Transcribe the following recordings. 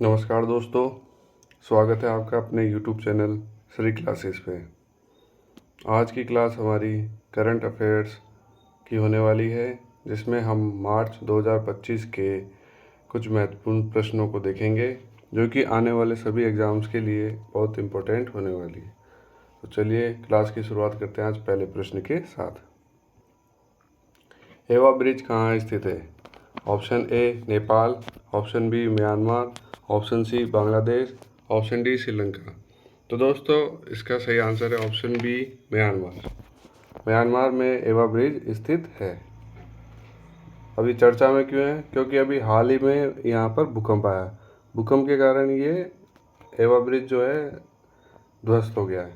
नमस्कार दोस्तों, स्वागत है आपका अपने YouTube चैनल श्री क्लासेस पे। आज की क्लास हमारी करंट अफेयर्स की होने वाली है, जिसमें हम मार्च 2025 के कुछ महत्वपूर्ण प्रश्नों को देखेंगे, जो कि आने वाले सभी एग्ज़ाम्स के लिए बहुत इम्पोर्टेंट होने वाली है। तो चलिए क्लास की शुरुआत करते हैं आज पहले प्रश्न के साथ। एवा ब्रिज कहाँ स्थित है? Option A Nepal, option B Myanmar, option C Bangladesh, option D Sri Lanka. तो दोस्तों इसका सही आंसर है ऑप्शन बी म्यांमार। म्यांमार में एवा ब्रिज स्थित है। अभी चर्चा में क्यों है? क्योंकि अभी हाल ही में यहाँ पर भूकंप आया। भूकंप के कारण ये एवा ब्रिज जो है ध्वस्त हो गया है,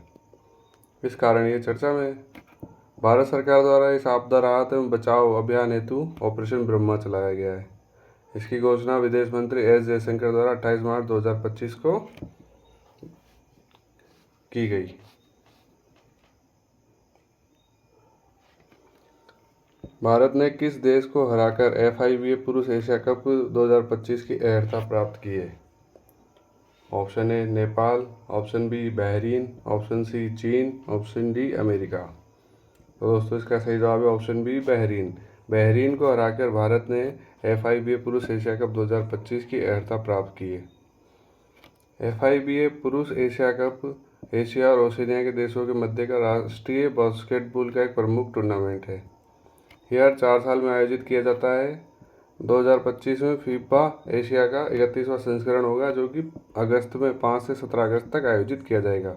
इस कारण ये चर्चा में है। भारत सरकार द्वारा इस आपदा राहत एवं बचाव अभियान हेतु ऑपरेशन ब्रह्मा चलाया गया है। इसकी घोषणा विदेश मंत्री एस जयशंकर द्वारा 28 मार्च 2025 को की गई। भारत ने किस देश को हराकर FIBA पुरुष एशिया कप 2025 की अर्हता प्राप्त की है? Option A Nepal, option B Bahrain, option C चीन, ऑप्शन डी अमेरिका। तो दोस्तों इसका सही जवाब है ऑप्शन बी बहरीन। बहरीन को हराकर भारत ने FIBA पुरुष एशिया कप 2025 की अर्हता प्राप्त की है। FIBA पुरुष एशिया कप एशिया और ओशिनिया के देशों के मध्य का राष्ट्रीय बास्केटबॉल का एक प्रमुख टूर्नामेंट है। यह हर 4 साल में आयोजित किया जाता है। 2025 में फीफा एशिया का 31वां संस्करण होगा, जो कि अगस्त में 5 से 17 अगस्त तक आयोजित किया जाएगा।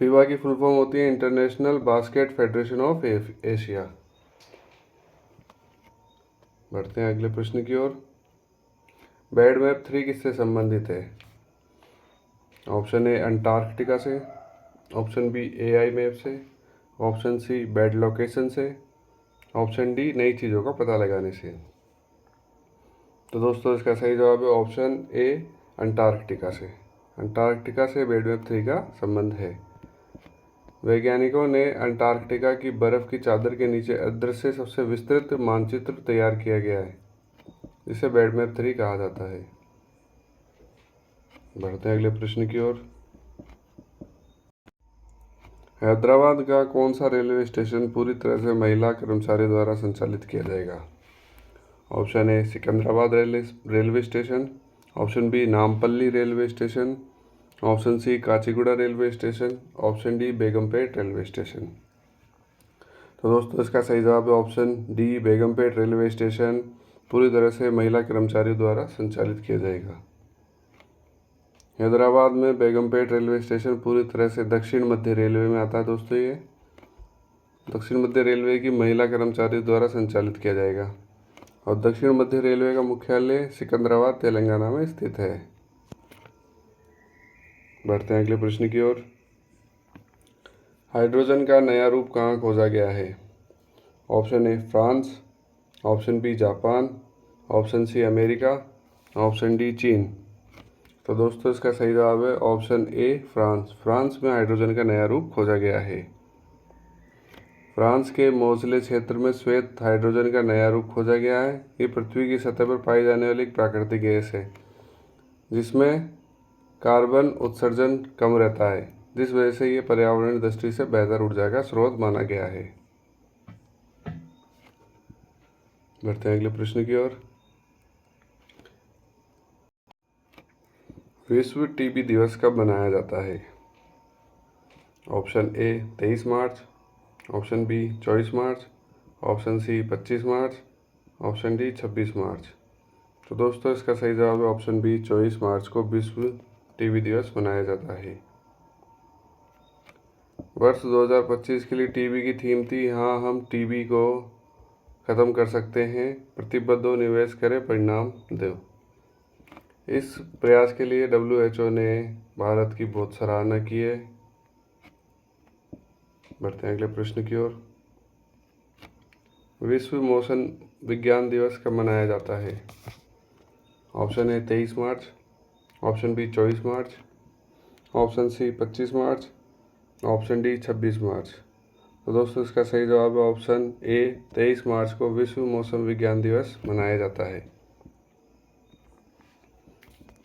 फीफा की फुल फॉर्म होती है international basket federation of Asia. बढ़ते हैं अगले प्रश्न की ओर। बैड मैप 3 किससे संबंधित है? ऑप्शन ए अंटार्कटिका से, ऑप्शन बी AI मैप से, ऑप्शन सी बैड लोकेशन से, ऑप्शन डी नई चीज़ों का पता लगाने से। तो दोस्तों इसका सही जवाब है ऑप्शन ए अंटार्कटिका से। अंटार्कटिका से बैड मैप 3 का संबंध है। वैज्ञानिकों ने अंटार्कटिका की बर्फ़ की चादर के नीचे अदृश्य सबसे विस्तृत मानचित्र तैयार किया गया है, जिसे बैड मैप 3 कहा जाता है। बढ़ते हैं अगले प्रश्न की ओर। हैदराबाद का कौन सा रेलवे स्टेशन पूरी तरह से महिला कर्मचारी द्वारा संचालित किया जाएगा? Option A Secunderabad railway station, option B Nampally railway station, option C Kacheguda railway station, option D Begumpet railway station. तो दोस्तों इसका सही जवाब है option D Begumpet railway station पूरी तरह से महिला कर्मचारियों द्वारा संचालित किया जाएगा। हैदराबाद में बेगमपेट रेलवे स्टेशन पूरी तरह से दक्षिण मध्य रेलवे में आता है। दोस्तों ये दक्षिण मध्य रेलवे की महिला कर्मचारी द्वारा संचालित किया जाएगा और दक्षिण मध्य रेलवे का मुख्यालय सिकंदराबाद तेलंगाना में स्थित है। बढ़ते हैं अगले प्रश्न की ओर। हाइड्रोजन का नया रूप कहाँ खोजा गया है? Option A France, option B Japan, option C America, option D चीन। तो दोस्तों इसका सही जवाब है ऑप्शन ए फ्रांस। फ्रांस में हाइड्रोजन का नया रूप खोजा गया है। फ्रांस के मोज़ले क्षेत्र में श्वेत हाइड्रोजन का नया रूप खोजा गया है। ये पृथ्वी की सतह पर पाई जाने वाली एक प्राकृतिक गैस है, जिसमें कार्बन उत्सर्जन कम रहता है, जिस वजह से ये पर्यावरण दृष्टि से बेहतर ऊर्जा का स्रोत माना गया है। बढ़ते हैं अगले प्रश्न की ओर। विश्व टीबी दिवस कब मनाया जाता है? Option A 23 March, option B 24 March, option C 25 March, option D 26 March. तो दोस्तों इसका सही जवाब है ऑप्शन बी 24 मार्च को विश्व टीबी दिवस मनाया जाता है। वर्ष 2025 के लिए टीबी की थीम थी हाँ हम टीबी को ख़त्म कर सकते हैं, प्रतिबद्ध हो, निवेश करें, परिणाम दो। इस प्रयास के लिए WHO ने भारत की बहुत सराहना की है। बढ़ते हैं अगले प्रश्न की ओर। विश्व मौसम विज्ञान दिवस कब मनाया जाता है? Option A 23 March, option B 24 March, option C 25 March, option D 26 March. तो दोस्तों इसका सही जवाब है ऑप्शन ए 23 मार्च को विश्व मौसम विज्ञान दिवस मनाया जाता है।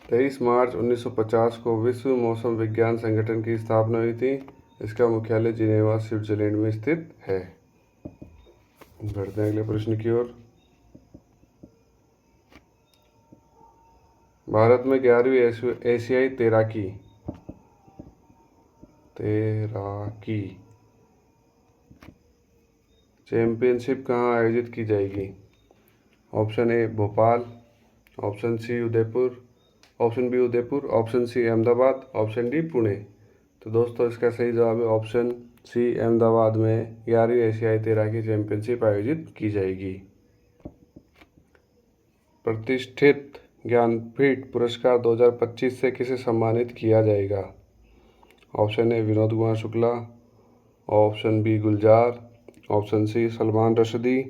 23 मार्च 1950 को विश्व मौसम विज्ञान संगठन की स्थापना हुई थी। इसका मुख्यालय जिनेवा, स्विट्जरलैंड में स्थित है। बढ़ते हैं अगले प्रश्न की ओर। भारत में 11वीं एशियाई तैराकी चैंपियनशिप कहाँ आयोजित की जाएगी? Option A Bhopal, option C Udaipur, option B Udaipur, option C Ahmedabad, option D Pune. तो दोस्तों इसका सही जवाब है ऑप्शन सी, अहमदाबाद में 11वीं एशियाई तैराकी चैंपियनशिप आयोजित की जाएगी। प्रतिष्ठित ज्ञानपीठ पुरस्कार 2025 से किसे सम्मानित किया जाएगा? Option A Vinod Kumar Shukla, option B Gulzar, option C Salman Rushdie,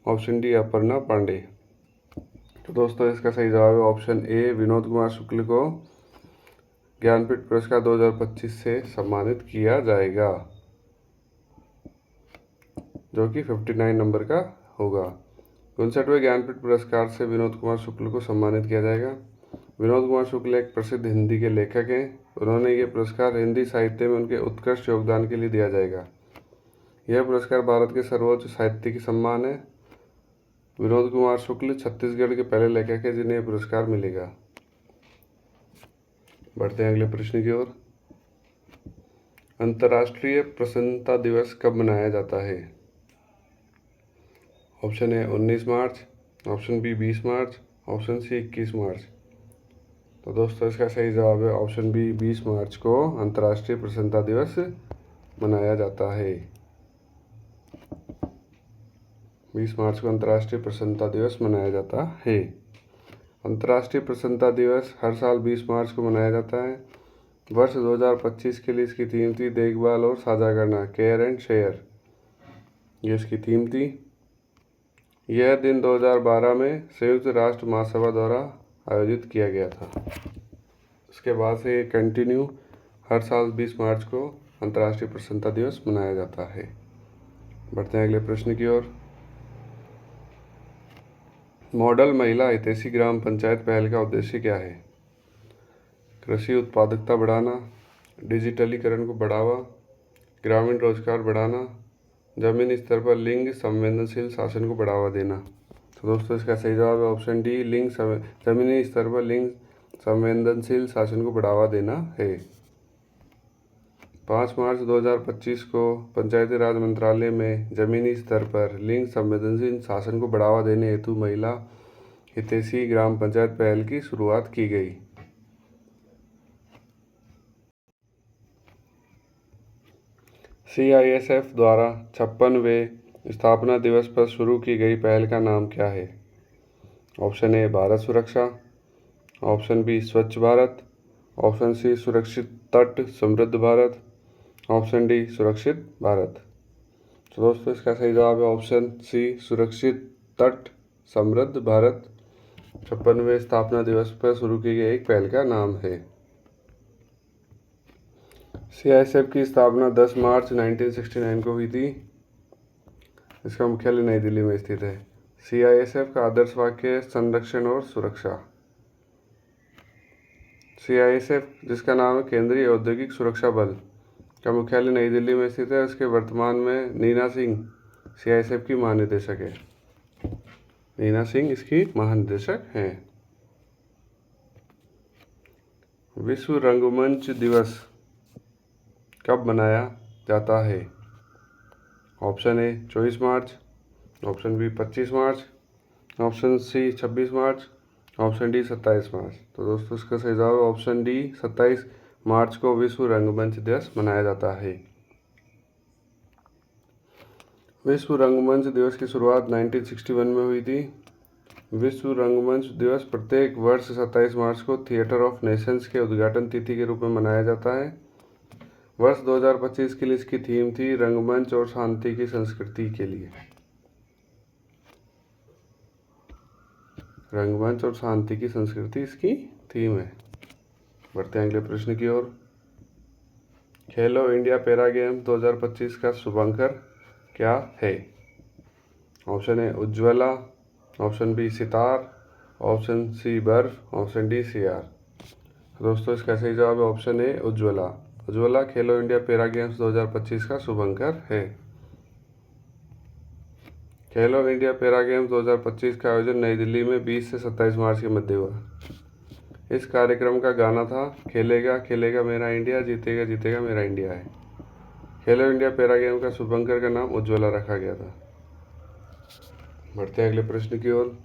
option D Aparna Pandey. तो दोस्तों इसका सही जवाब है ऑप्शन ए, विनोद कुमार शुक्ल को ज्ञानपीठ पुरस्कार 2025 से सम्मानित किया जाएगा, जो कि 59 नंबर का होगा। 59वें ज्ञानपीठ पुरस्कार से विनोद कुमार शुक्ल को सम्मानित किया जाएगा। विनोद कुमार शुक्ल एक प्रसिद्ध हिंदी के लेखक हैं। उन्होंने ये पुरस्कार हिंदी साहित्य में उनके उत्कृष्ट योगदान के लिए दिया जाएगा। यह पुरस्कार भारत के सर्वोच्च साहित्यिक सम्मान है। विनोद कुमार शुक्ल छत्तीसगढ़ के पहले लेखक हैं जिन्हें यह पुरस्कार मिलेगा। बढ़ते हैं अगले प्रश्न की ओर। अंतर्राष्ट्रीय प्रसन्नता दिवस कब मनाया जाता है? Option A 19 March, option B 20 March, option C 21 March. तो दोस्तों इसका सही जवाब है ऑप्शन बी, 20 मार्च को अंतर्राष्ट्रीय प्रसन्नता दिवस मनाया जाता है। 20 मार्च को अंतर्राष्ट्रीय प्रसन्नता दिवस मनाया जाता है। अंतर्राष्ट्रीय प्रसन्नता दिवस हर साल 20 मार्च को मनाया जाता है। वर्ष 2025 के लिए इसकी थीम थी देखभाल और साझा करना, केयर एंड शेयर। ये इसकी थीम थी। यह दिन 2012 में संयुक्त राष्ट्र महासभा द्वारा आयोजित किया गया था। उसके बाद से ये कंटिन्यू हर साल 20 मार्च को अंतर्राष्ट्रीय प्रसन्नता दिवस मनाया जाता है। बढ़ते हैं अगले प्रश्न की ओर। मॉडल महिला हितैषी ग्राम पंचायत पहल का उद्देश्य क्या है? कृषि उत्पादकता बढ़ाना, डिजिटलीकरण को बढ़ावा, ग्रामीण रोजगार बढ़ाना, जमीनी स्तर पर लिंग संवेदनशील शासन को बढ़ावा देना। तो दोस्तों इसका सही जवाब है ऑप्शन डी, जमीनी स्तर पर लिंग संवेदनशील शासन को बढ़ावा देना है। 5 मार्च 2025 को पंचायती राज मंत्रालय में जमीनी स्तर पर लिंग संवेदनशील शासन को बढ़ावा देने हेतु महिला हितैषी ग्राम पंचायत पहल की शुरुआत की गई। CISF द्वारा 56वें स्थापना दिवस पर शुरू की गई पहल का नाम क्या है? ऑप्शन ए भारत सुरक्षा, ऑप्शन बी स्वच्छ भारत, ऑप्शन सी सुरक्षित तट समृद्ध भारत, ऑप्शन डी सुरक्षित भारत। तो दोस्तों इसका सही जवाब है ऑप्शन सी, सुरक्षित तट समृद्ध भारत 56वें स्थापना दिवस पर शुरू की गई एक पहल का नाम है। CISF की स्थापना 10 मार्च 1969 को हुई थी। इसका मुख्यालय नई दिल्ली में स्थित है। CISF का आदर्श वाक्य है संरक्षण और सुरक्षा। CISF जिसका नाम है केंद्रीय औद्योगिक सुरक्षा बल का मुख्यालय नई दिल्ली में स्थित है। उसके वर्तमान में नीना सिंह CISF की महानिदेशक है। नीना सिंह इसकी महानिदेशक हैं। विश्व रंगमंच दिवस कब मनाया जाता है? Option A 24 March, option B 25 March, option C 26 March, option D 27 March. तो दोस्तों इसका सही जवाब है ऑप्शन डी, 27 मार्च को विश्व रंगमंच दिवस मनाया जाता है। विश्व रंगमंच दिवस की शुरुआत 1961 में हुई थी। विश्व रंगमंच दिवस प्रत्येक वर्ष 27 मार्च को थिएटर ऑफ नेशंस के उद्घाटन तिथि के रूप में मनाया जाता है। वर्ष 2025 के लिए इसकी थीम थी रंगमंच और शांति की संस्कृति के लिए। रंगमंच और शांति की संस्कृति इसकी थीम है। बढ़ते हैं अगले प्रश्न की ओर। खेलो इंडिया पैरा गेम 2025 का शुभांकर क्या है? Option A Ujjwala, option B Sitar, option C बर्फ, ऑप्शन डी CR। तो दोस्तों इसका सही जवाब है option A Ujjwala. Ujjwala Khelo India para games 2025 का शुभंकर है। खेलो इंडिया पैरा गेम्स 2025 का आयोजन नई दिल्ली में 20 से 27 मार्च के मध्य हुआ। इस कार्यक्रम का गाना था खेलेगा खेलेगा मेरा इंडिया, जीतेगा जीतेगा मेरा इंडिया है। खेलो इंडिया पैरा गेम का शुभंकर का नाम उज्ज्वला रखा गया था। बढ़ते हैं अगले प्रश्न की ओर।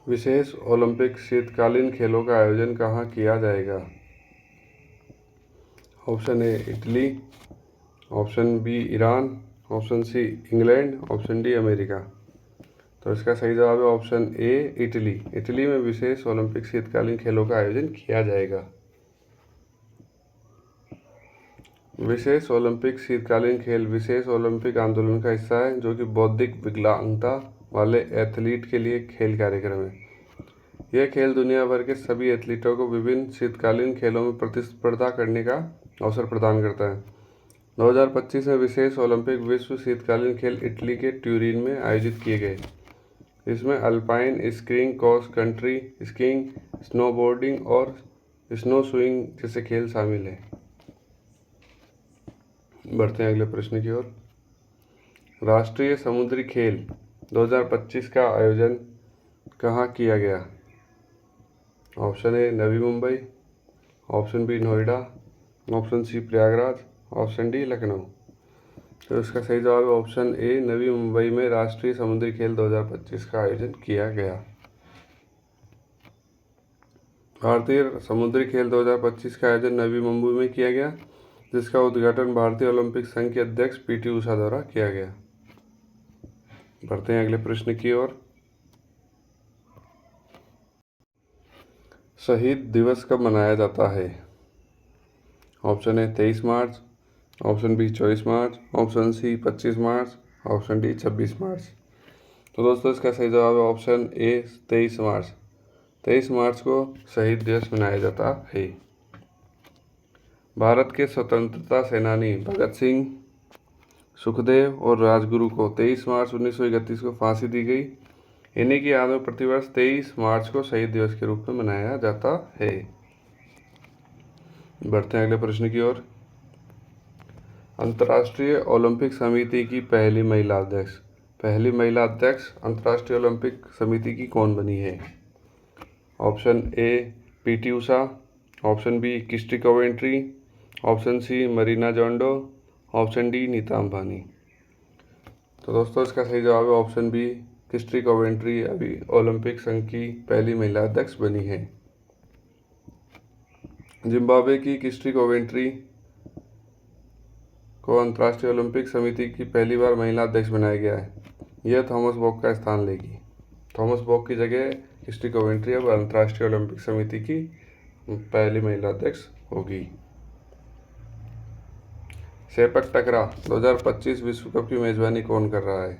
विशेष ओलंपिक शीतकालीन खेलों का आयोजन कहाँ किया जाएगा? Option A Italy, option B Iran, option C England, option D America. तो इसका सही जवाब है ऑप्शन ए इटली। इटली में विशेष ओलंपिक शीतकालीन खेलों का आयोजन किया जाएगा। विशेष ओलंपिक शीतकालीन खेल विशेष ओलंपिक आंदोलन का हिस्सा है, जो कि बौद्धिक विकलांगता वाले एथलीट के लिए खेल कार्यक्रम है। यह खेल दुनिया भर के सभी एथलीटों को विभिन्न शीतकालीन खेलों में प्रतिस्पर्धा करने का अवसर प्रदान करता है। 2025 में विशेष ओलंपिक विश्व शीतकालीन खेल इटली के ट्यूरिन में आयोजित किए गए। इसमें alpine skiing, cross country skiing, snowboarding और स्नो शूइंग जैसे खेल शामिल हैं। बढ़ते हैं अगले प्रश्न की ओर। राष्ट्रीय समुद्री खेल 2025 का आयोजन कहाँ किया गया? Option A Navi Mumbai, option B Noida, option C Prayagraj, option D Lucknow. तो इसका सही जवाब है ऑप्शन ए नवी मुंबई में राष्ट्रीय समुद्री खेल 2025 का आयोजन किया गया। भारतीय समुद्री खेल 2025 का आयोजन नवी मुंबई में किया गया, जिसका उद्घाटन भारतीय ओलंपिक संघ के अध्यक्ष पीटी उषा द्वारा किया गया। बढ़ते हैं अगले प्रश्न की ओर। शहीद दिवस कब मनाया जाता है? Option A 23 March, option B 24 March, option C 25 March, option D 26 March. तो दोस्तों इसका सही जवाब है ऑप्शन ए 23 मार्च। 23 मार्च को शहीद दिवस मनाया जाता है। भारत के स्वतंत्रता सेनानी भगत सिंह, सुखदेव और राजगुरु को 23 मार्च 1931 को फांसी दी गई। इन्हीं की याद में प्रतिवर्ष 23 मार्च को शहीद दिवस के रूप में मनाया जाता है। बढ़ते हैं अगले प्रश्न की ओर। अंतर्राष्ट्रीय ओलंपिक समिति की पहली महिला अध्यक्ष अंतर्राष्ट्रीय ओलंपिक समिति की कौन बनी है? Option A PT Usha, option B Kirsty Coventry, option C Marina Jondo, option D Nita Ambani. तो दोस्तों इसका सही जवाब है ऑप्शन बी क्रिस्टी कोवेंट्री अभी ओलंपिक संघ की पहली महिला अध्यक्ष बनी है। जिम्बाब्वे की क्रिस्टी कोवेंट्री को अंतर्राष्ट्रीय ओलंपिक समिति की पहली बार महिला अध्यक्ष बनाया गया है। यह थॉमस बॉक का स्थान लेगी। थॉमस बॉक की जगह क्रिस्टी कोवेंट्री अब अंतर्राष्ट्रीय ओलंपिक समिति की पहली महिला अध्यक्ष होगी। सेपक टकरा 2025 विश्व कप की मेजबानी कौन कर रहा है?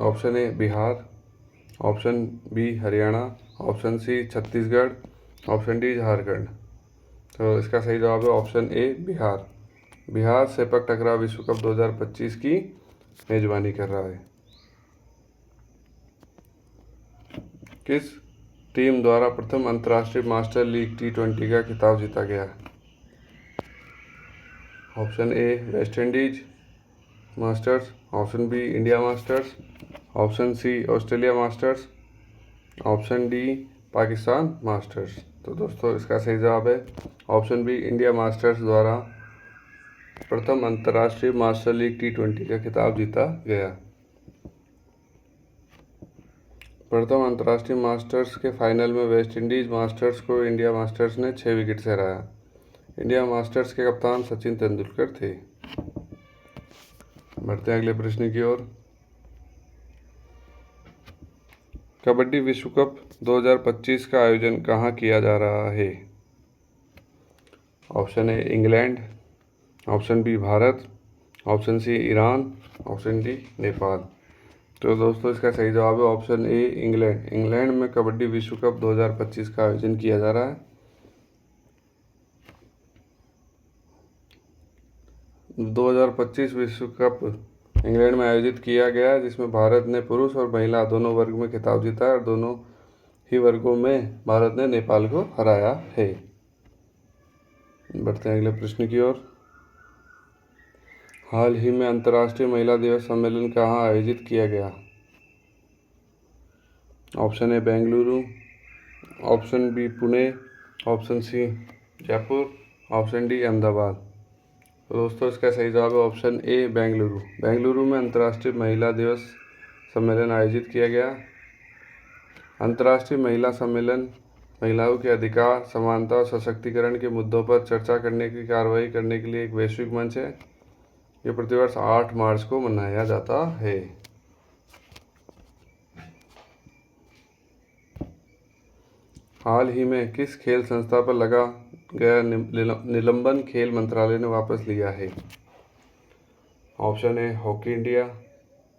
Option A Bihar, option B Haryana, option C Chhattisgarh, option D Jharkhand. तो इसका सही जवाब है option A Bihar. Bihar sepak takraw विश्व कप 2025 की मेजबानी कर रहा है। किस टीम द्वारा प्रथम अंतर्राष्ट्रीय मास्टर लीग T20 का खिताब जीता गया? Option A West Indies Masters, option B India Masters, option C Australia Masters, option D Pakistan Masters. तो दोस्तों इसका सही जवाब है ऑप्शन बी इंडिया मास्टर्स द्वारा प्रथम अंतर्राष्ट्रीय मास्टर लीग T20 का खिताब जीता गया। प्रथम अंतर्राष्ट्रीय मास्टर्स के फाइनल में वेस्ट इंडीज मास्टर्स को इंडिया मास्टर्स ने 6 विकेट से हराया। इंडिया मास्टर्स के कप्तान सचिन तेंदुलकर थे। बढ़ते हैं अगले प्रश्न की ओर। कबड्डी विश्व कप 2025 का आयोजन कहाँ किया जा रहा है? Option A England, option B Bharat, option C Iran, option D Nepal. तो दोस्तों इसका सही जवाब है ऑप्शन ए इंग्लैंड। इंग्लैंड में कबड्डी विश्व कप 2025 का आयोजन किया जा रहा है। 2025 विश्व कप इंग्लैंड में आयोजित किया गया, जिसमें भारत ने पुरुष और महिला दोनों वर्ग में खिताब जीता और दोनों ही वर्गों में भारत ने नेपाल को हराया है। बढ़ते हैं अगले प्रश्न की ओर। हाल ही में अंतर्राष्ट्रीय महिला दिवस सम्मेलन कहाँ आयोजित किया गया? Option A Bengaluru, option B Pune, option C Jaipur, option D Ahmedabad. तो दोस्तों इसका सही जवाब है ऑप्शन ए बेंगलुरु। बेंगलुरु में अंतर्राष्ट्रीय महिला दिवस सम्मेलन आयोजित किया गया। अंतर्राष्ट्रीय महिला सम्मेलन महिलाओं के अधिकार, समानता और सशक्तिकरण के मुद्दों पर चर्चा करने की कार्रवाई करने के लिए एक वैश्विक मंच है। यह प्रतिवर्ष 8 मार्च को मनाया जाता है। हाल ही में किस खेल संस्था पर लगा गया निलंबन खेल मंत्रालय ने वापस लिया है? Option A Hockey India,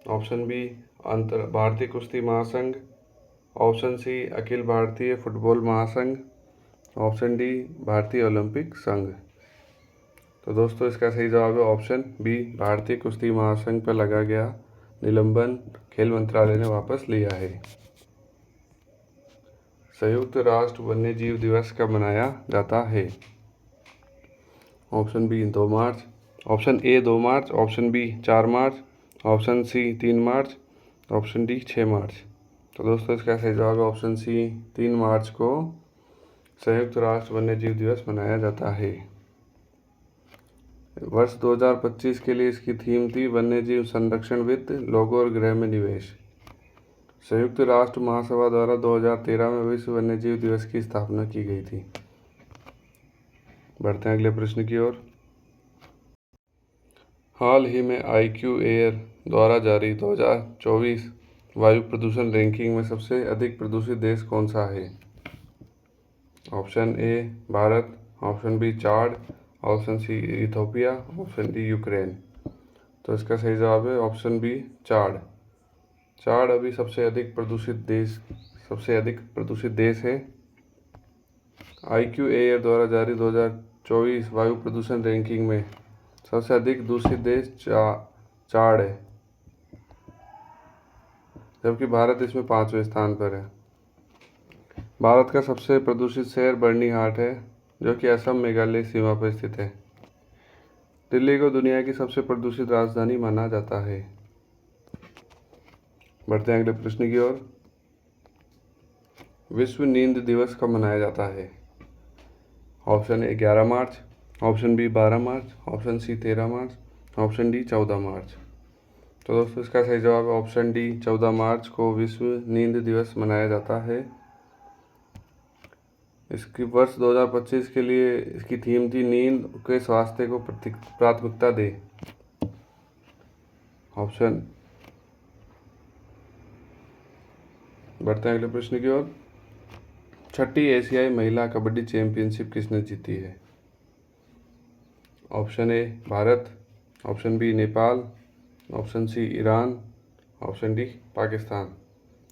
option B भारतीय कुश्ती महासंघ, option C Akhil Bharatiya football महासंघ, ऑप्शन डी भारतीय ओलंपिक संघ। तो दोस्तों इसका सही जवाब है ऑप्शन बी भारतीय कुश्ती महासंघ पर लगा गया निलंबन खेल मंत्रालय ने वापस लिया है। संयुक्त राष्ट्र वन्यजीव दिवस कब मनाया जाता है? Option B 2 March, option A 2 March, option B 4 March, option C 3 March, option D 6 March. तो दोस्तों इसका सही जवाब है ऑप्शन सी 3 मार्च को संयुक्त राष्ट्र वन्यजीव दिवस मनाया जाता है। वर्ष 2025 के लिए इसकी थीम थी वन्यजीव संरक्षण वित्त, लोगों और गृह में निवेश। संयुक्त राष्ट्र महासभा द्वारा 2013 में विश्व वन्यजीव दिवस की स्थापना की गई थी। बढ़ते हैं अगले प्रश्न की ओर। हाल ही में IQ एयर द्वारा जारी 2024 वायु प्रदूषण रैंकिंग में सबसे अधिक प्रदूषित देश कौन सा है? Option A Bharat, option B Chad, option C Ethiopia, option D Ukraine. तो इसका सही जवाब है ऑप्शन बी चाड। चाड अभी सबसे अधिक प्रदूषित देश है। IQ एयर द्वारा जारी 2024 वायु प्रदूषण रैंकिंग में सबसे अधिक दूषित देश चाड है, जबकि भारत इसमें 5वें स्थान पर है। भारत का सबसे प्रदूषित शहर बर्नीहाट है, जो कि असम मेघालय सीमा पर स्थित है। दिल्ली को दुनिया की सबसे प्रदूषित राजधानी माना जाता है। बढ़ते हैं अगले प्रश्न की ओर। विश्व नींद दिवस कब मनाया जाता है? Option A 11 March, option B 12 March, option C 13 March, option D 14 March. तो दोस्तों इसका सही जवाब है ऑप्शन डी 14 मार्च को विश्व नींद दिवस मनाया जाता है। इसकी वर्ष 2025 के लिए इसकी थीम थी नींद के स्वास्थ्य को प्राथमिकता दे। ऑप्शन। बढ़ते हैं अगले प्रश्न की ओर। छठी एशियाई महिला कबड्डी चैंपियनशिप किसने जीती है? Option A Bharat, option B Nepal, option C Iran, option D Pakistan.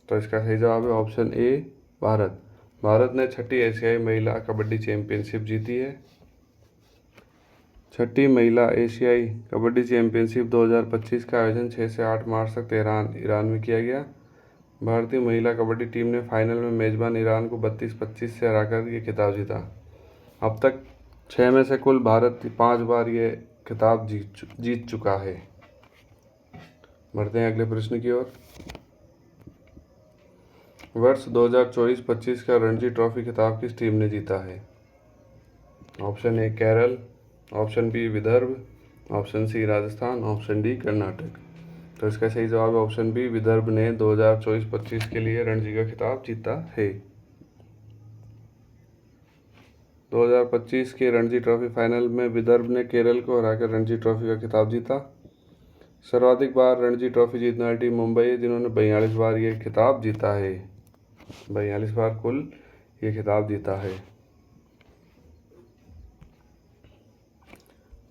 तो इसका सही जवाब है ऑप्शन ए भारत। भारत ने छठी एशियाई महिला कबड्डी चैंपियनशिप जीती है। छठी महिला एशियाई कबड्डी चैंपियनशिप 2025 का आयोजन 6 से 8 मार्च तक तेहरान, ईरान में किया गया। भारतीय महिला कबड्डी टीम ने फाइनल में मेजबान ईरान को 32-25 से हराकर ये खिताब जीता। अब तक 6 में से कुल भारत 5 बार ये खिताब जीत चुका है। बढ़ते हैं अगले प्रश्न की ओर। वर्ष 2024-25 का रणजी ट्रॉफी खिताब किस टीम ने जीता है? Option A Kerala, option B Vidarbha, option C Rajasthan, option D Karnataka. तो इसका सही जवाब है ऑप्शन बी विदर्भ ने 2024-25 के लिए रणजी का खिताब जीता है। 2025 के रणजी ट्रॉफी फाइनल में विदर्भ ने केरल को हराकर रणजी ट्रॉफी का खिताब जीता। सर्वाधिक बार रणजी ट्रॉफी जीतने वाली टीम मुंबई है, जिन्होंने 42 बार ये खिताब जीता है। 42 बार कुल ये खिताब जीता है।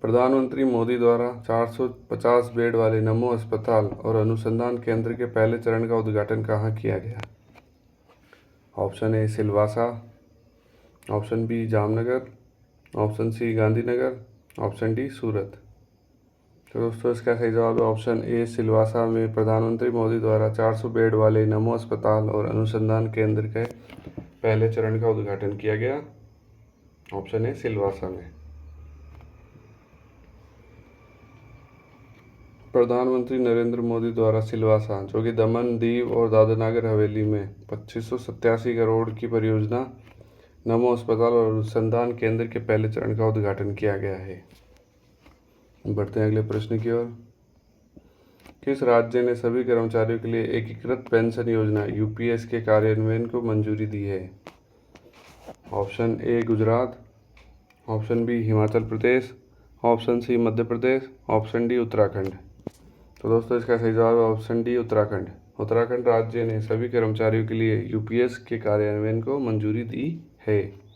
प्रधानमंत्री मोदी द्वारा 450 बेड वाले नमो अस्पताल और अनुसंधान केंद्र के पहले चरण का उद्घाटन कहाँ किया गया? Option A Silvassa, option B Jamnagar, option C Gandhinagar, option D Surat. तो दोस्तों इसका सही जवाब है ऑप्शन ए, सिलवासा में प्रधानमंत्री मोदी द्वारा 400 बेड वाले नमो अस्पताल और अनुसंधान केंद्र के पहले चरण का उद्घाटन किया गया। ऑप्शन ए, सिलवासा में। प्रधानमंत्री नरेंद्र मोदी द्वारा सिलवासा, जो कि दमन, दीव और दादरा नगर हवेली में 2587 करोड़ की परियोजना नमो अस्पताल और अनुसंधान केंद्र के पहले चरण का उद्घाटन किया गया है। बढ़ते हैं अगले प्रश्न की ओर। किस राज्य ने सभी कर्मचारियों के लिए एकीकृत पेंशन योजना यूपीएस के कार्यान्वयन को मंजूरी दी है? Option A, Gujarat. Option B, Himachal Pradesh. Option C, Madhya Pradesh. Option D, Uttarakhand. तो दोस्तों इसका सही जवाब है ऑप्शन डी, उत्तराखंड। उत्तराखंड राज्य ने सभी कर्मचारियों के लिए यूपीएस के कार्यान्वयन को मंजूरी दी है।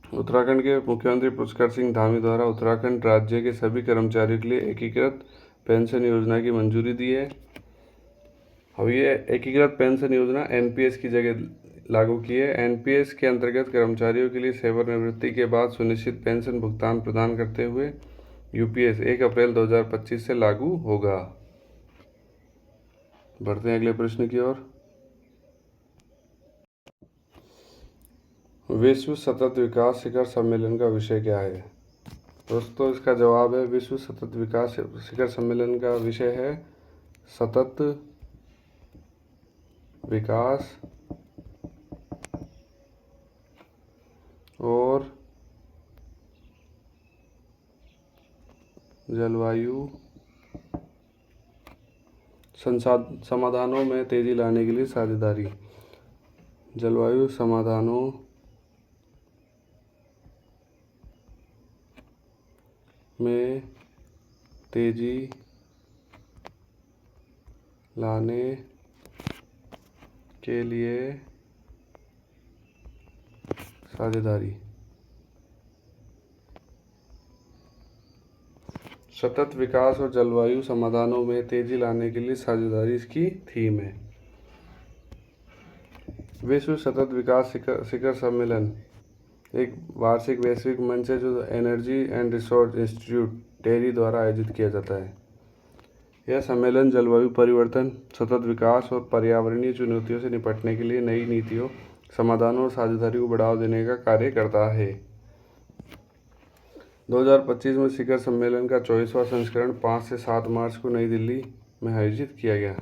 उत्तराखंड के मुख्यमंत्री पुष्कर सिंह धामी द्वारा उत्तराखंड राज्य के सभी कर्मचारियों के लिए एकीकृत पेंशन योजना की मंजूरी दी है। अब ये एकीकृत पेंशन योजना एनपीएस की जगह लागू की है। एनपीएस के अंतर्गत कर्मचारियों के लिए सेवानिवृत्ति के बाद सुनिश्चित पेंशन भुगतान प्रदान करते हुए यूपीएस 1 अप्रैल 2025 से लागू होगा। बढ़ते हैं अगले प्रश्न की ओर। विश्व सतत विकास शिखर सम्मेलन का विषय क्या है? दोस्तों इसका जवाब है विश्व सतत विकास शिखर सम्मेलन का विषय है सतत विकास और जलवायु समाधानों में तेजी लाने के लिए साझेदारी। जलवायु समाधानों में तेजी लाने के लिए साझेदारी। सतत विकास और जलवायु समाधानों में तेजी लाने के लिए साझेदारी इसकी थीम है। विश्व सतत विकास शिखर सम्मेलन एक वार्षिक वैश्विक मंच है जो एनर्जी एंड रिसोर्स इंस्टीट्यूट टेरी द्वारा आयोजित किया जाता है। यह सम्मेलन जलवायु परिवर्तन, सतत विकास और पर्यावरणीय चुनौतियों से निपटने के लिए नई नीतियों, समाधानों और साझेदारी को बढ़ावा देने का कार्य करता है। 2025 में शिखर सम्मेलन का 24वां संस्करण 5 से 7 मार्च को नई दिल्ली में आयोजित किया गया।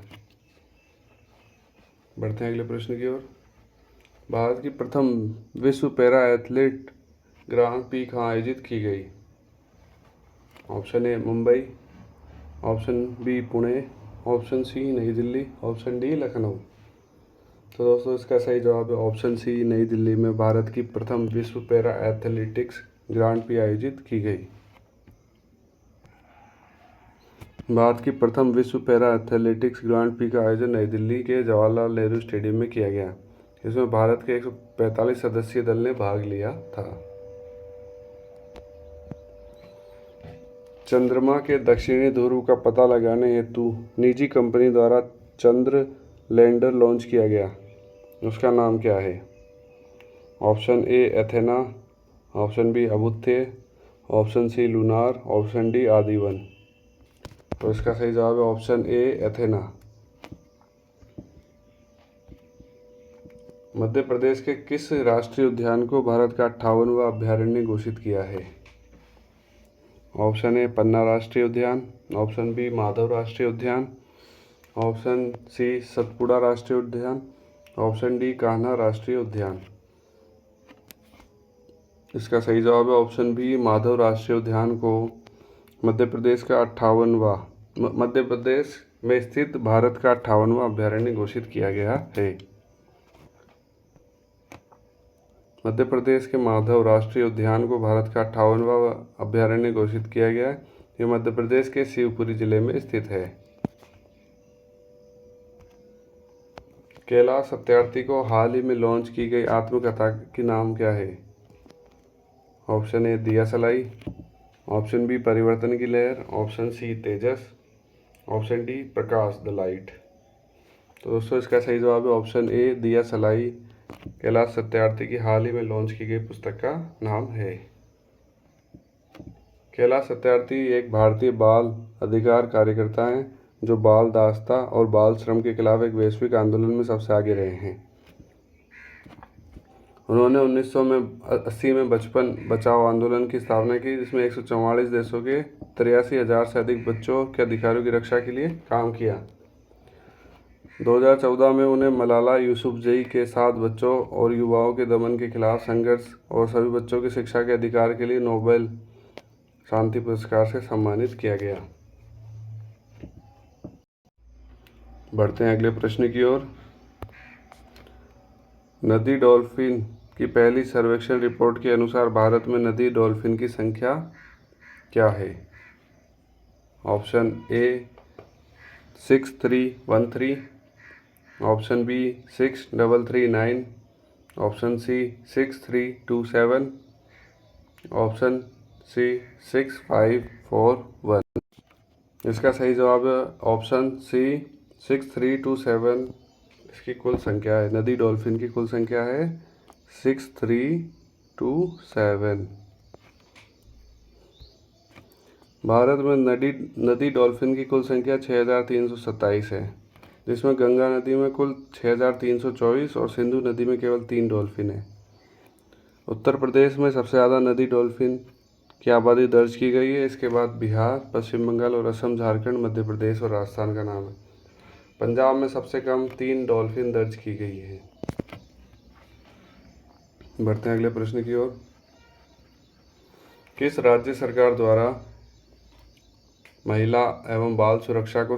बढ़ते हैं अगले प्रश्न की ओर। भारत की प्रथम विश्व पैरा एथलीट ग्रांड प्री कहाँ आयोजित की गई? Option A, Mumbai. Option B, Pune. Option C, Nai Delhi. Option D, Lucknow. तो दोस्तों इसका सही जवाब है ऑप्शन सी, नई दिल्ली में भारत की प्रथम विश्व पैरा एथलेटिक्स ग्रांड प्री आयोजित की गई। भारत की प्रथम विश्व पैरा एथलेटिक्स ग्रांड प्री का आयोजन नई दिल्ली के जवाहरलाल नेहरू स्टेडियम में किया गया। इसमें भारत के 145 सदस्यीय दल ने भाग लिया था। चंद्रमा के दक्षिणी ध्रुव का पता लगाने हेतु निजी कंपनी द्वारा चंद्र लैंडर लॉन्च किया गया। उसका नाम क्या है? Option A, Athena. Option B, अबुत्थे। Option C, Lunar. Option D, आदिवन। तो इसका सही जवाब है option A, Athena. Madhya Pradesh के किस राष्ट्रीय उद्यान को भारत का 58वां अभयारण्य घोषित किया है? ऑप्शन ए, पन्ना राष्ट्रीय उद्यान। ऑप्शन बी, माधव राष्ट्रीय उद्यान। ऑप्शन सी, सतपुड़ा राष्ट्रीय उद्यान। ऑप्शन डी, कान्हा राष्ट्रीय उद्यान। इसका सही जवाब है ऑप्शन बी, माधव राष्ट्रीय उद्यान को मध्य प्रदेश में स्थित भारत का 58वां अभयारण्य घोषित किया गया है। मध्य प्रदेश के माधव राष्ट्रीय उद्यान को भारत का 58वां अभयारण्य घोषित किया गया है। यह मध्य प्रदेश के शिवपुरी जिले में स्थित है। कैलाश सत्यार्थी को हाल ही में लॉन्च की गई आत्मकथा की नाम क्या है? ऑप्शन ए, दिया सलाई। ऑप्शन बी, परिवर्तन की लहर। Option C, Tejas. Option D, Prakash the light. तो दोस्तों इसका सही जवाब है ऑप्शन ए, दिया सलाई कैलाश सत्यार्थी की हाल ही में लॉन्च की गई पुस्तक का नाम है। कैलाश सत्यार्थी एक भारतीय बाल अधिकार कार्यकर्ता हैं जो बाल दासता और बाल श्रम के खिलाफ एक वैश्विक आंदोलन में सबसे आगे रहे हैं। उन्होंने 1980 में बचपन बचाओ आंदोलन की स्थापना की, जिसमें 144 देशों के 83,000 से अधिक बच्चों के अधिकारों की रक्षा के लिए काम किया। 2014 में उन्हें मलाला यूसुफजई के साथ बच्चों और युवाओं के दमन के खिलाफ संघर्ष और सभी बच्चों की शिक्षा के अधिकार के लिए नोबेल शांति पुरस्कार से सम्मानित किया गया। बढ़ते हैं अगले प्रश्न की ओर। नदी डॉल्फिन की पहली सर्वेक्षण रिपोर्ट के अनुसार भारत में नदी डॉल्फिन की संख्या क्या है? Option A 6313, option B 6339, option C 6327, option C 6541। इसका सही जवाब है ऑप्शन सी 6327। इसकी कुल संख्या है, नदी डॉल्फिन की कुल संख्या है 6327। भारत में नदी डॉल्फिन की कुल संख्या 6327 है, जिसमें गंगा नदी में कुल 6324 और सिंधु नदी में केवल 3 डॉल्फिन है। उत्तर प्रदेश में सबसे ज़्यादा नदी डॉल्फिन की आबादी दर्ज की गई है। इसके बाद बिहार, पश्चिम बंगाल और असम, झारखंड, मध्य प्रदेश और राजस्थान का नाम है। पंजाब में सबसे कम 3 डॉल्फिन दर्ज की गई है। बढ़ते हैं अगले प्रश्न की ओर। किस राज्य सरकार द्वारा महिला एवं बाल सुरक्षा को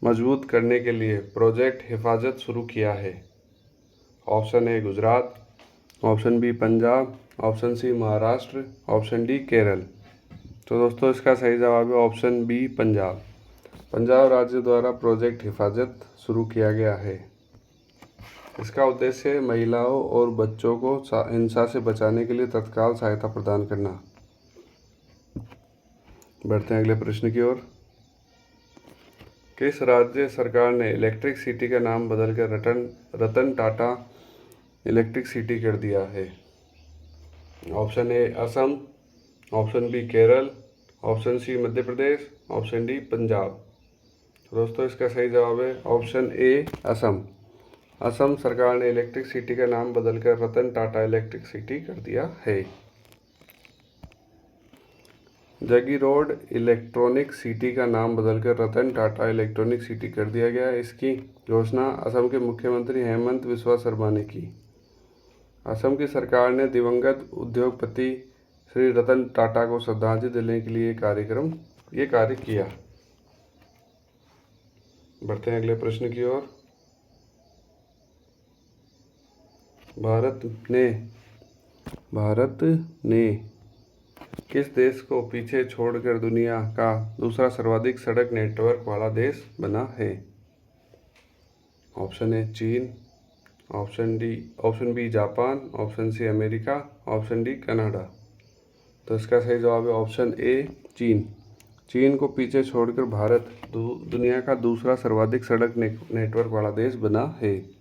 मजबूत करने के लिए प्रोजेक्ट हिफाजत शुरू किया है? Option A Gujarat, option B Punjab, option C Maharashtra, option D Kerala. तो दोस्तों इसका सही जवाब है ऑप्शन बी पंजाब। पंजाब राज्य द्वारा प्रोजेक्ट हिफाजत शुरू किया गया है। इसका उद्देश्य महिलाओं और बच्चों को हिंसा से बचाने के लिए तत्काल सहायता प्रदान करना। बढ़ते हैं अगले प्रश्न की ओर। किस राज्य सरकार ने इलेक्ट्रिक सिटी का नाम बदलकर रतन टाटा इलेक्ट्रिक सिटी कर दिया है? Option A Assam, option B Kerala, option C Madhya Pradesh, option D Punjab. तो दोस्तों इसका सही जवाब है ऑप्शन ए असम। असम सरकार ने इलेक्ट्रिक सिटी का नाम बदलकर रतन टाटा इलेक्ट्रिक सिटी कर दिया है। जगीरोड इलेक्ट्रॉनिक सिटी का नाम बदलकर रतन टाटा इलेक्ट्रॉनिक सिटी कर दिया गया है। इसकी घोषणा असम के मुख्यमंत्री हेमंत बिस्वा शर्मा ने की। असम की सरकार ने दिवंगत उद्योगपति श्री रतन टाटा को श्रद्धांजलि देने के लिए ये कार्य किया। बढ़ते हैं अगले प्रश्न की ओर। भारत ने किस देश को पीछे छोड़कर दुनिया का दूसरा सर्वाधिक सड़क नेटवर्क वाला देश बना है? ऑप्शन ए चीन, option B Japan, option C America, option D Canada. तो इसका सही जवाब है ऑप्शन ए चीन। चीन को पीछे छोड़कर भारत दुनिया का दूसरा सर्वाधिक सड़क नेटवर्क वाला देश बना है।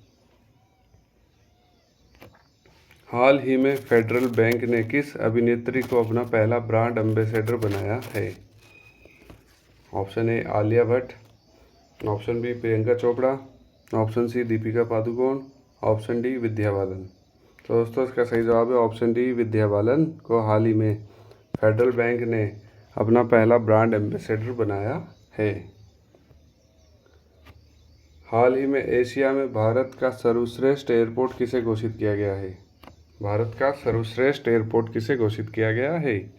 हाल ही में फेडरल बैंक ने किस अभिनेत्री को अपना पहला ब्रांड एम्बेसडर बनाया है? Option A Alia Bhatt, option B Priyanka Chopra, option C Deepika Padukone, option D Vidya Balan. तो दोस्तों इसका सही जवाब है ऑप्शन डी विद्या बालन को हाल ही में फेडरल बैंक ने अपना पहला ब्रांड एम्बेसडर बनाया है। हाल ही में एशिया में भारत का सर्वश्रेष्ठ एयरपोर्ट किसे घोषित किया गया है? भारत का सर्वश्रेष्ठ एयरपोर्ट किसे घोषित किया गया है?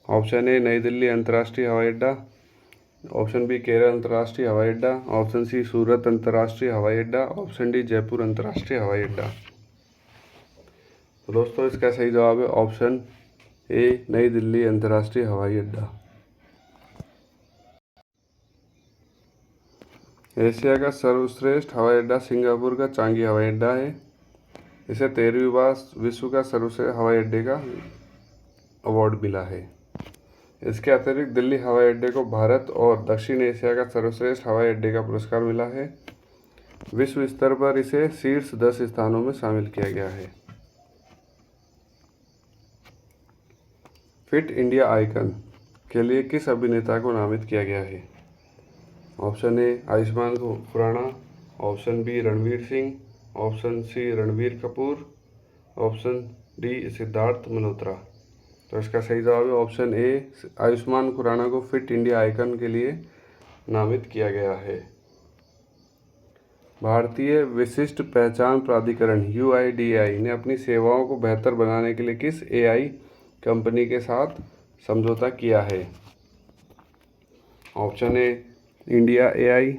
ऑप्शन ए नई दिल्ली अंतर्राष्ट्रीय हवाई अड्डा, ऑप्शन बी केरल अंतर्राष्ट्रीय हवाई अड्डा, ऑप्शन सी सूरत अंतर्राष्ट्रीय हवाई अड्डा, ऑप्शन डी जयपुर अंतर्राष्ट्रीय हवाई अड्डा। तो दोस्तों इसका सही जवाब है ऑप्शन ए नई दिल्ली अंतर्राष्ट्रीय हवाई अड्डा। एशिया का सर्वश्रेष्ठ हवाई अड्डा सिंगापुर का चांगी हवाई अड्डा है। इसे 13वीं बार विश्व का सर्वश्रेष्ठ हवाई अड्डे का अवार्ड मिला है। इसके अतिरिक्त दिल्ली हवाई अड्डे को भारत और दक्षिण एशिया का सर्वश्रेष्ठ हवाई अड्डे का पुरस्कार मिला है। विश्व स्तर पर इसे शीर्ष 10 स्थानों में शामिल किया गया है। फिट इंडिया आइकन के लिए किस अभिनेता को नामित किया गया है? Option A Ayushmann Khurrana, option B Ranveer Singh, option C Ranbir Kapoor, option D Sidharth Malhotra. तो इसका सही जवाब है ऑप्शन ए, आयुष्मान खुराना को फिट इंडिया आइकन के लिए नामित किया गया है। भारतीय विशिष्ट पहचान प्राधिकरण UIDAI ने अपनी सेवाओं को बेहतर बनाने के लिए किस AI कंपनी के साथ समझौता किया है? Option A India AI,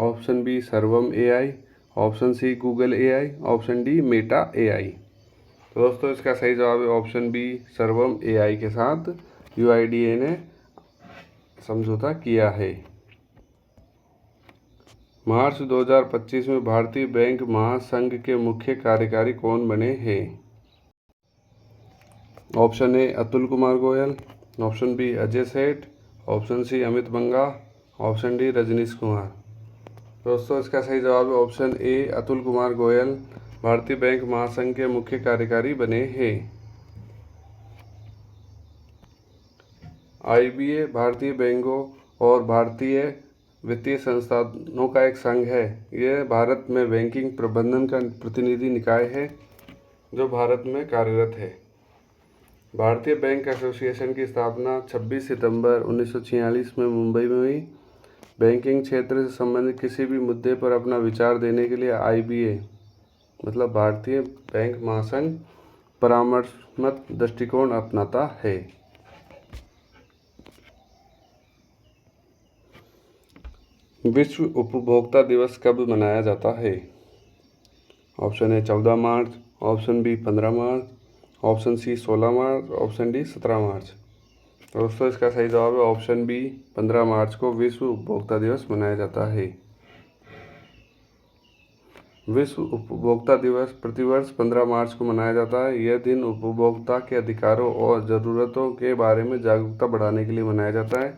option B Sarvam AI, option C Google AI, option D Meta AI। तो दोस्तों इसका सही जवाब है ऑप्शन बी, सर्वम AI के साथ UIDAI ने समझौता किया है। मार्च 2025 में भारतीय बैंक महासंघ के मुख्य कार्यकारी कौन बने हैं? Option A Atul Kumar Goyal, option B Ajay Seth, option C Amit Banga, option D Rajnish Kumar. दोस्तों इसका सही जवाब है ऑप्शन ए, अतुल कुमार गोयल भारतीय बैंक महासंघ के मुख्य कार्यकारी बने हैं। IBA भारतीय बैंकों और भारतीय वित्तीय संस्थानों का एक संघ है। यह भारत में बैंकिंग प्रबंधन का प्रतिनिधि निकाय है जो भारत में कार्यरत है। भारतीय बैंक एसोसिएशन की स्थापना 26 सितंबर 1946 में मुंबई में हुई। बैंकिंग क्षेत्र से संबंधित किसी भी मुद्दे पर अपना विचार देने के लिए IBA मतलब भारतीय बैंक महासंघ परामर्शात्मक दृष्टिकोण अपनाता है। विश्व उपभोक्ता दिवस कब मनाया जाता है? Option A 14 March, option B 15 March, option C 16 March, option D 17 March. तो दोस्तों इसका सही जवाब है ऑप्शन बी, 15 मार्च को विश्व उपभोक्ता दिवस मनाया जाता है। विश्व उपभोक्ता दिवस प्रतिवर्ष 15 मार्च को मनाया जाता है। यह दिन उपभोक्ता के अधिकारों और ज़रूरतों के बारे में जागरूकता बढ़ाने के लिए मनाया जाता है।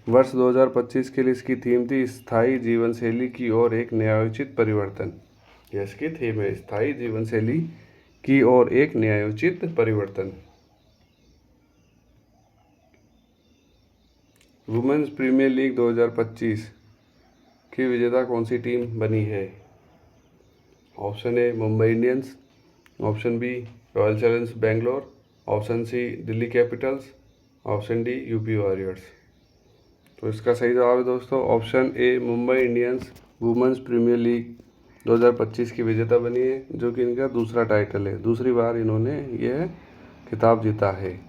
वर्ष 2025 के लिए इसकी थीम थी स्थायी जीवन शैली की ओर एक न्यायोचित परिवर्तन। यह इसकी थीम है, स्थायी जीवन शैली की ओर एक न्यायोचित परिवर्तन। वुमेन्स प्रीमियर लीग 2025 की विजेता कौन सी टीम बनी है? Option A Mumbai Indians, option B Royal Challengers Bangalore, option C Delhi Capitals, option D UP Warriors. तो इसका सही जवाब है दोस्तों option A, Mumbai Indians Women's Premier League 2025 की विजेता बनी है, जो कि इनका दूसरा टाइटल है। दूसरी बार इन्होंने यह खिताब जीता है।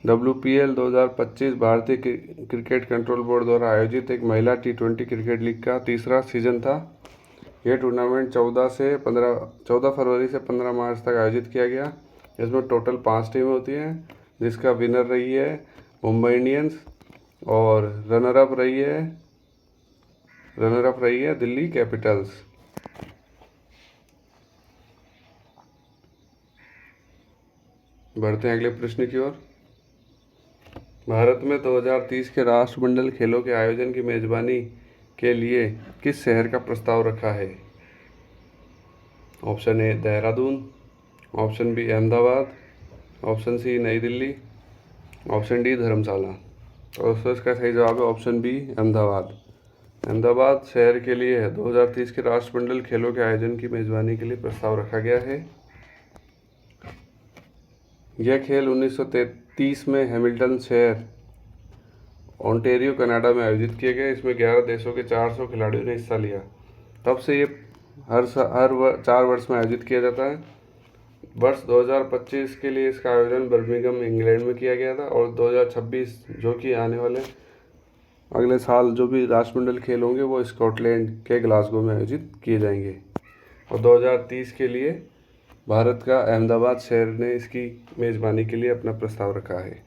WPL 2025 भारतीय क्रिकेट कंट्रोल बोर्ड द्वारा आयोजित एक महिला T20 क्रिकेट लीग का तीसरा सीजन था। यह टूर्नामेंट 14 फरवरी से 15 मार्च तक आयोजित किया गया। इसमें टोटल 5 टीमें होती हैं, जिसका विनर रही है मुंबई इंडियंस और रनर अप रही है दिल्ली कैपिटल्स। बढ़ते हैं अगले प्रश्न की ओर। भारत में 2030 के राष्ट्रमंडल खेलों के आयोजन की मेजबानी के लिए किस शहर का प्रस्ताव रखा है? Option A Dehradun, option B Ahmedabad, option C Nai Delhi, option D धर्मशाला। तो दोस्तों इसका सही जवाब है ऑप्शन बी, अहमदाबाद। अहमदाबाद शहर के लिए 2030 के राष्ट्रमंडल खेलों के आयोजन की मेजबानी के लिए प्रस्ताव रखा गया है। यह खेल 1933 में हैमिल्टन शहर ओंटारियो कनाडा में आयोजित किए गए। इसमें 11 देशों के 400 खिलाड़ियों ने हिस्सा लिया। तब से ये हर 4 वर्ष में आयोजित किया जाता है। वर्ष 2025 के लिए इसका आयोजन बर्मिंघम इंग्लैंड में किया गया था और 2026 जो कि आने वाले अगले साल जो भी राष्ट्रमंडल खेल होंगे वो स्कॉटलैंड के ग्लासगो में आयोजित किए जाएंगे। और 2030 के लिए भारत का अहमदाबाद शहर ने इसकी मेज़बानी के लिए अपना प्रस्ताव रखा है।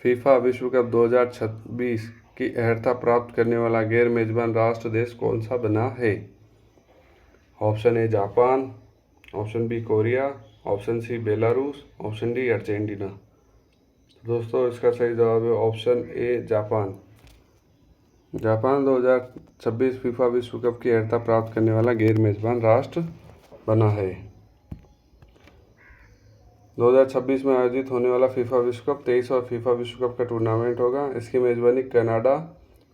फीफा विश्व कप 2026 की अर्हता प्राप्त करने वाला गैर मेजबान राष्ट्र देश कौन सा बना है? Option A Japan, option B Korea, option C Belarus, option D Argentina. दोस्तों इसका सही जवाब है option A Japan. Japan 2026 FIFA विश्व कप की अर्हता प्राप्त करने वाला गैर मेजबान राष्ट्र बना है। 2026 में आयोजित होने वाला फीफा विश्व कप 23 और फीफा विश्व कप का टूर्नामेंट होगा। इसकी मेजबानी कनाडा,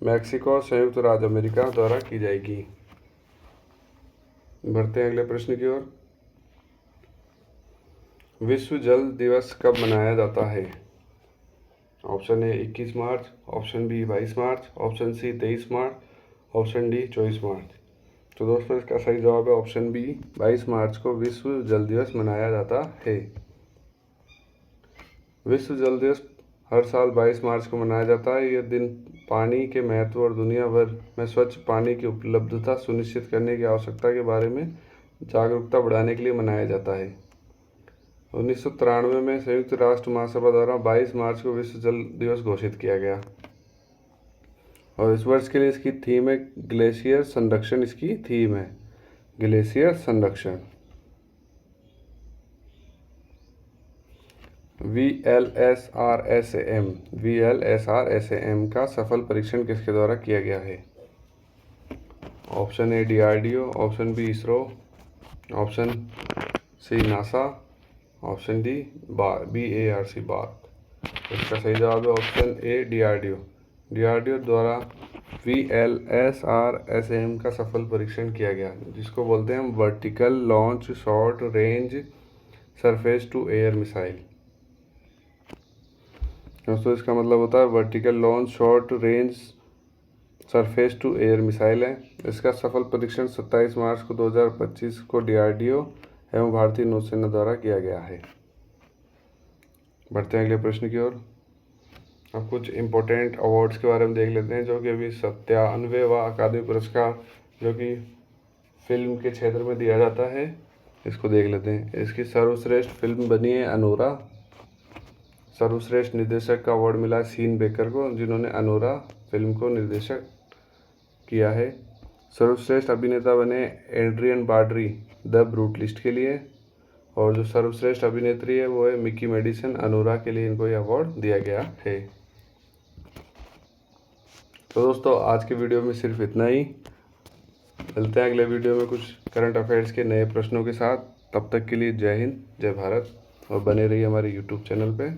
मैक्सिको और संयुक्त राज्य अमेरिका द्वारा की जाएगी। बढ़ते हैं अगले प्रश्न की ओर। विश्व जल दिवस कब मनाया जाता है? Option A 21 March, option B 22 March, option C 23 March, option D 24 March. तो दोस्तों इसका सही जवाब है ऑप्शन बी, 22 मार्च को विश्व जल दिवस मनाया जाता है। विश्व जल दिवस हर साल 22 मार्च को मनाया जाता है। यह दिन पानी के महत्व और दुनिया भर में स्वच्छ पानी की उपलब्धता सुनिश्चित करने की आवश्यकता के बारे में जागरूकता बढ़ाने के लिए मनाया जाता है। 1993 में संयुक्त राष्ट्र महासभा द्वारा 22 मार्च को विश्व जल दिवस घोषित किया गया और इस वर्ष के लिए इसकी थीम है ग्लेशियर संरक्षण। इसकी थीम है ग्लेशियर संरक्षण। VLSRSAM का सफल परीक्षण किसके द्वारा किया गया है? Option A DRDO, option B ISRO, option C NASA, option D BARC Bharat. इसका सही जवाब है ऑप्शन ए DRDO द्वारा VLSRSAM का सफल परीक्षण किया गया, जिसको बोलते हैं vertical launch short range surface to air missile. दोस्तों इसका मतलब होता है vertical launch short range surface to air missile है। इसका सफल परीक्षण 27 मार्च को 2025 को DRDO एवं भारतीय नौसेना द्वारा किया गया है। बढ़ते हैं अगले प्रश्न की ओर। अब कुछ इम्पोर्टेंट अवार्ड्स के बारे में देख लेते हैं, जो कि अभी 97वां अकादमी पुरस्कार जो कि फिल्म के क्षेत्र में दिया जाता है, इसको देख लेते हैं। इसकी सर्वश्रेष्ठ फिल्म बनी है अनोरा। सर्वश्रेष्ठ निर्देशक का अवार्ड मिला है सीन बेकर को, जिन्होंने अनोरा फिल्म को निर्देशक किया है। सर्वश्रेष्ठ अभिनेता बने एड्रियन बार्डी द ब्रूटलिस्ट के लिए, और जो सर्वश्रेष्ठ अभिनेत्री है वो है मिकी मेडिसन। अनोरा के लिए इनको ये अवार्ड दिया गया है। तो दोस्तों आज के वीडियो में सिर्फ इतना ही। मिलते हैं अगले वीडियो में कुछ करंट अफेयर्स के नए प्रश्नों के साथ। तब तक के लिए जय हिंद, जय भारत, और बने रहिए हमारे YouTube चैनल पे।